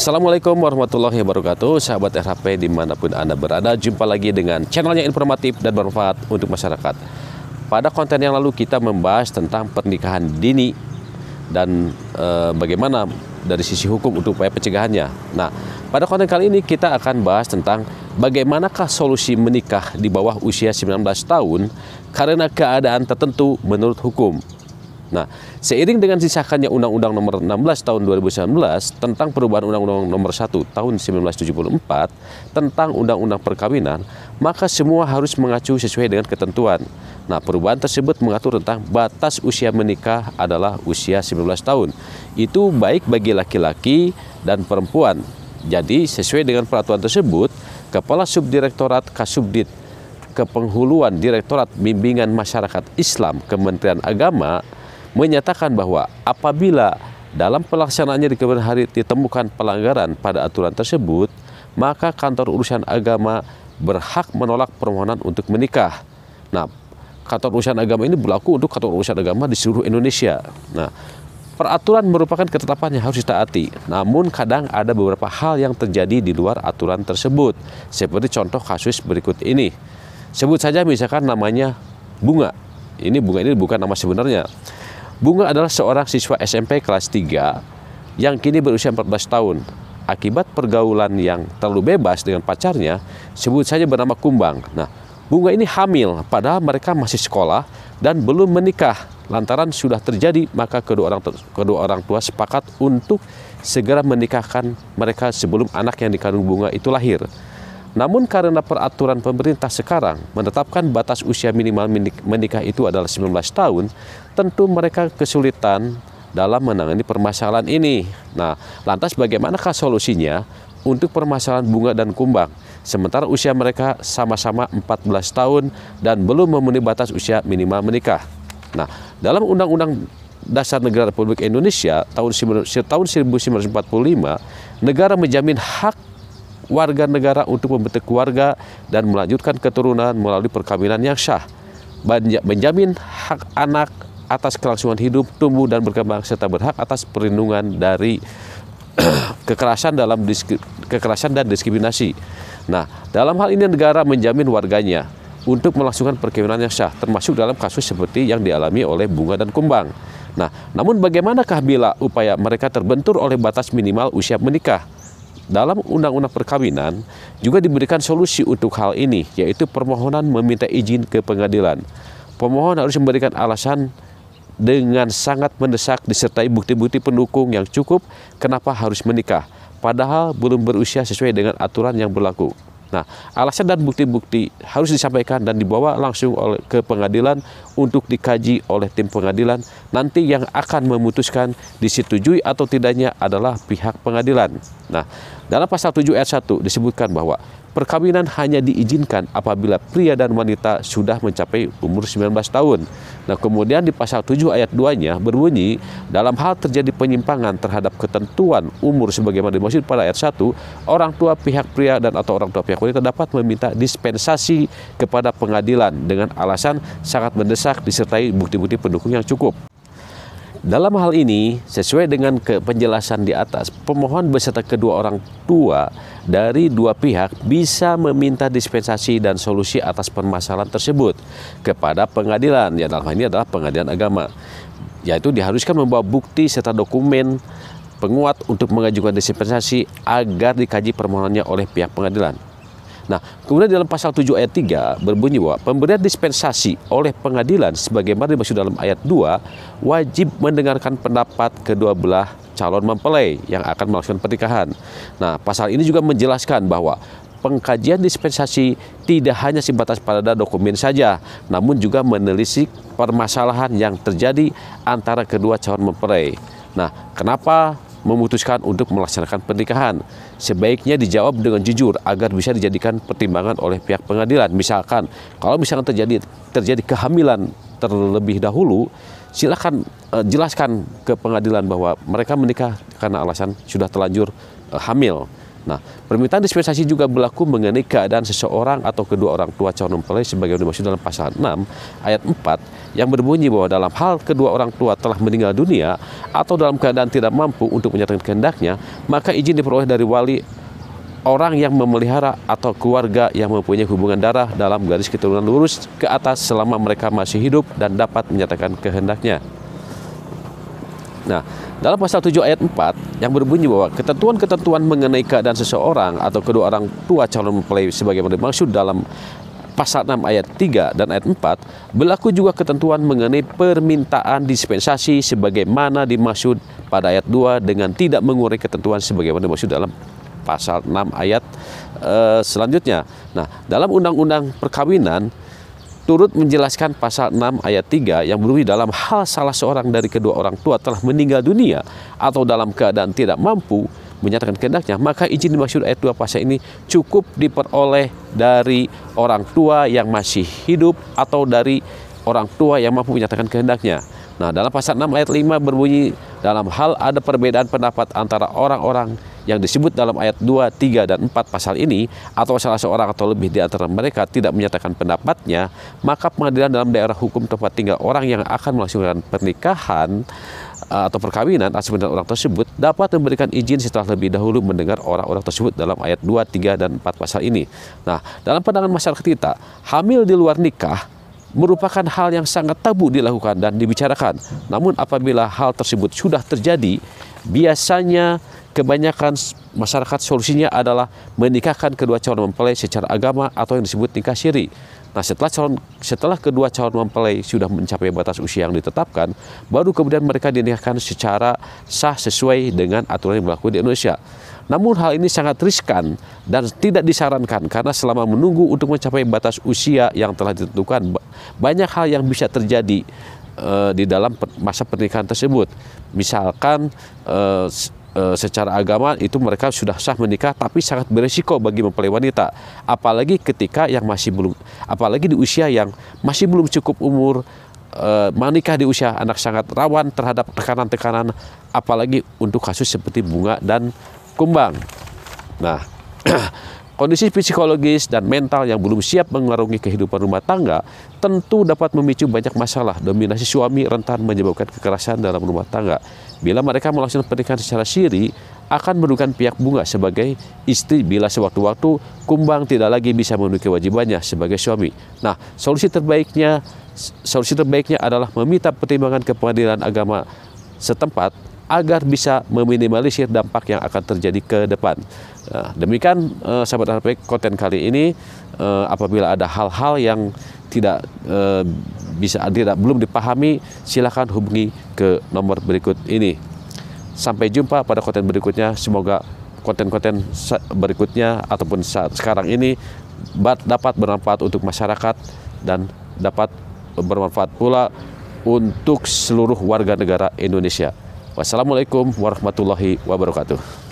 Assalamualaikum warahmatullahi wabarakatuh, sahabat RHP dimanapun Anda berada. Jumpa lagi dengan channelnya informatif dan bermanfaat untuk masyarakat. Pada konten yang lalu kita membahas tentang pernikahan dini dan bagaimana dari sisi hukum untuk upaya pencegahannya. Nah, pada konten kali ini kita akan bahas tentang bagaimanakah solusi menikah di bawah usia 19 tahun karena keadaan tertentu menurut hukum. Nah, seiring dengan disahkannya Undang-Undang Nomor 16 Tahun 2019 tentang perubahan Undang-Undang Nomor 1 Tahun 1974 tentang Undang-Undang Perkawinan, maka semua harus mengacu sesuai dengan ketentuan. Nah, perubahan tersebut mengatur tentang batas usia menikah adalah usia 19 tahun. Itu baik bagi laki-laki dan perempuan. Jadi, sesuai dengan peraturan tersebut, Kepala Subdirektorat Kasubdit Kepenghuluan Direktorat Bimbingan Masyarakat Islam Kementerian Agama menyatakan bahwa apabila dalam pelaksanaannya di kemudian hari ditemukan pelanggaran pada aturan tersebut, maka kantor urusan agama berhak menolak permohonan untuk menikah. Nah, kantor urusan agama ini berlaku untuk kantor urusan agama di seluruh Indonesia. Nah, peraturan merupakan ketetapan yang harus ditaati. Namun kadang ada beberapa hal yang terjadi di luar aturan tersebut. Seperti contoh kasus berikut ini. Sebut saja misalkan namanya Bunga. Bunga ini bukan nama sebenarnya. Bunga adalah seorang siswa SMP kelas 3 yang kini berusia 14 tahun. Akibat pergaulan yang terlalu bebas dengan pacarnya, sebut saja bernama Kumbang. Nah, Bunga ini hamil, padahal mereka masih sekolah dan belum menikah. Lantaran sudah terjadi, maka kedua orang tua sepakat untuk segera menikahkan mereka sebelum anak yang dikandung Bunga itu lahir. Namun karena peraturan pemerintah sekarang menetapkan batas usia minimal menikah itu adalah 19 tahun, tentu mereka kesulitan dalam menangani permasalahan ini. Nah, lantas bagaimanakah solusinya untuk permasalahan Bunga dan Kumbang? Sementara usia mereka sama-sama 14 tahun dan belum memenuhi batas usia minimal menikah. Nah, dalam Undang-Undang Dasar Negara Republik Indonesia tahun 1945, negara menjamin hak warga negara untuk membentuk keluarga dan melanjutkan keturunan melalui perkawinan yang sah, menjamin hak anak atas kelangsungan hidup, tumbuh dan berkembang, serta berhak atas perlindungan dari kekerasan dan diskriminasi. Nah, dalam hal ini negara menjamin warganya untuk melangsungkan perkawinan yang sah, termasuk dalam kasus seperti yang dialami oleh Bunga dan Kumbang. Nah, namun bagaimanakah bila upaya mereka terbentur oleh batas minimal usia menikah? Dalam Undang-Undang Perkawinan juga diberikan solusi untuk hal ini, yaitu permohonan meminta izin ke pengadilan. Pemohon harus memberikan alasan dengan sangat mendesak disertai bukti-bukti pendukung yang cukup kenapa harus menikah, padahal belum berusia sesuai dengan aturan yang berlaku. Nah, alasan dan bukti-bukti harus disampaikan dan dibawa langsung ke pengadilan untuk dikaji oleh tim pengadilan. Nanti yang akan memutuskan disetujui atau tidaknya adalah pihak pengadilan. Nah, dalam pasal 7 ayat 1 disebutkan bahwa perkawinan hanya diizinkan apabila pria dan wanita sudah mencapai umur 19 tahun. Nah, kemudian di pasal 7 ayat 2-nya berbunyi, dalam hal terjadi penyimpangan terhadap ketentuan umur sebagaimana dimaksud pada ayat 1, orang tua pihak pria dan atau orang tua pihak wanita dapat meminta dispensasi kepada pengadilan dengan alasan sangat mendesak disertai bukti-bukti pendukung yang cukup. Dalam hal ini, sesuai dengan penjelasan di atas, pemohon beserta kedua orang tua dari dua pihak bisa meminta dispensasi dan solusi atas permasalahan tersebut kepada pengadilan, ya dalam hal ini adalah pengadilan agama, yaitu diharuskan membawa bukti serta dokumen penguat untuk mengajukan dispensasi agar dikaji permohonannya oleh pihak pengadilan. Nah, kemudian dalam pasal 7 ayat 3 berbunyi bahwa pemberian dispensasi oleh pengadilan sebagaimana dimaksud dalam ayat 2 wajib mendengarkan pendapat kedua belah calon mempelai yang akan melaksanakan pernikahan. Nah, pasal ini juga menjelaskan bahwa pengkajian dispensasi tidak hanya sebatas pada dokumen saja, namun juga menelisik permasalahan yang terjadi antara kedua calon mempelai. Nah, kenapa memutuskan untuk melaksanakan pernikahan? Sebaiknya dijawab dengan jujur agar bisa dijadikan pertimbangan oleh pihak pengadilan. Misalkan, kalau misalkan terjadi kehamilan terlebih dahulu, silakan jelaskan ke pengadilan bahwa mereka menikah karena alasan sudah terlanjur hamil. Nah, permintaan dispensasi juga berlaku mengenai keadaan seseorang atau kedua orang tua calon mempelai sebagaimana dimaksud dalam pasal 6 ayat 4 yang berbunyi bahwa dalam hal kedua orang tua telah meninggal dunia atau dalam keadaan tidak mampu untuk menyatakan kehendaknya, maka izin diperoleh dari wali orang yang memelihara atau keluarga yang mempunyai hubungan darah dalam garis keturunan lurus ke atas selama mereka masih hidup dan dapat menyatakan kehendaknya. Nah, dalam pasal 7 ayat 4 yang berbunyi bahwa ketentuan-ketentuan mengenai keadaan seseorang atau kedua orang tua calon mempelai sebagaimana dimaksud dalam pasal 6 ayat 3 dan ayat 4 berlaku juga ketentuan mengenai permintaan dispensasi sebagaimana dimaksud pada ayat 2 dengan tidak mengurangi ketentuan sebagaimana dimaksud dalam pasal 6 ayat selanjutnya. Nah, dalam undang-undang perkawinan turut menjelaskan pasal 6 ayat 3 yang berbunyi dalam hal salah seorang dari kedua orang tua telah meninggal dunia atau dalam keadaan tidak mampu menyatakan kehendaknya, maka izin dimaksud ayat 2 pasal ini cukup diperoleh dari orang tua yang masih hidup atau dari orang tua yang mampu menyatakan kehendaknya. Nah, dalam pasal 6 ayat 5 berbunyi dalam hal ada perbedaan pendapat antara orang-orang yang disebut dalam ayat 2, 3, dan 4 pasal ini atau salah seorang atau lebih di antara mereka tidak menyatakan pendapatnya, maka pengadilan dalam daerah hukum tempat tinggal orang yang akan melangsungkan pernikahan atau perkawinan atas permintaan orang tersebut dapat memberikan izin setelah lebih dahulu mendengar orang-orang tersebut dalam ayat 2, 3, dan 4 pasal ini. Nah, dalam pandangan masyarakat kita, hamil di luar nikah merupakan hal yang sangat tabu dilakukan dan dibicarakan. Namun apabila hal tersebut sudah terjadi, biasanya kebanyakan masyarakat solusinya adalah menikahkan kedua calon mempelai secara agama atau yang disebut nikah syiri. Nah, setelah kedua calon mempelai sudah mencapai batas usia yang ditetapkan, baru kemudian mereka dinikahkan secara sah sesuai dengan aturan yang berlaku di Indonesia. Namun hal ini sangat riskan dan tidak disarankan karena selama menunggu untuk mencapai batas usia yang telah ditentukan, banyak hal yang bisa terjadi di dalam masa pernikahan tersebut. Misalkan secara agama itu mereka sudah sah menikah, tapi sangat beresiko bagi mempelai wanita, apalagi di usia yang masih belum cukup umur. Menikah di usia anak sangat rawan terhadap tekanan-tekanan, apalagi untuk kasus seperti bunga dan kumbang. Nah, kondisi psikologis dan mental yang belum siap mengarungi kehidupan rumah tangga tentu dapat memicu banyak masalah. Dominasi suami rentan menyebabkan kekerasan dalam rumah tangga. Bila mereka melaksanakan pernikahan secara syiri, akan merugikan pihak bunga sebagai istri bila sewaktu-waktu kumbang tidak lagi bisa memenuhi kewajibannya sebagai suami. Nah, solusi terbaiknya adalah meminta pertimbangan ke pengadilan agama setempat agar bisa meminimalisir dampak yang akan terjadi ke depan. Nah, demikian sahabat RP konten kali ini. Apabila ada hal-hal yang belum dipahami, silakan hubungi ke nomor berikut ini. Sampai jumpa pada konten berikutnya. Semoga konten-konten berikutnya ataupun saat sekarang ini dapat bermanfaat untuk masyarakat dan dapat bermanfaat pula untuk seluruh warga negara Indonesia. Wassalamualaikum warahmatullahi wabarakatuh.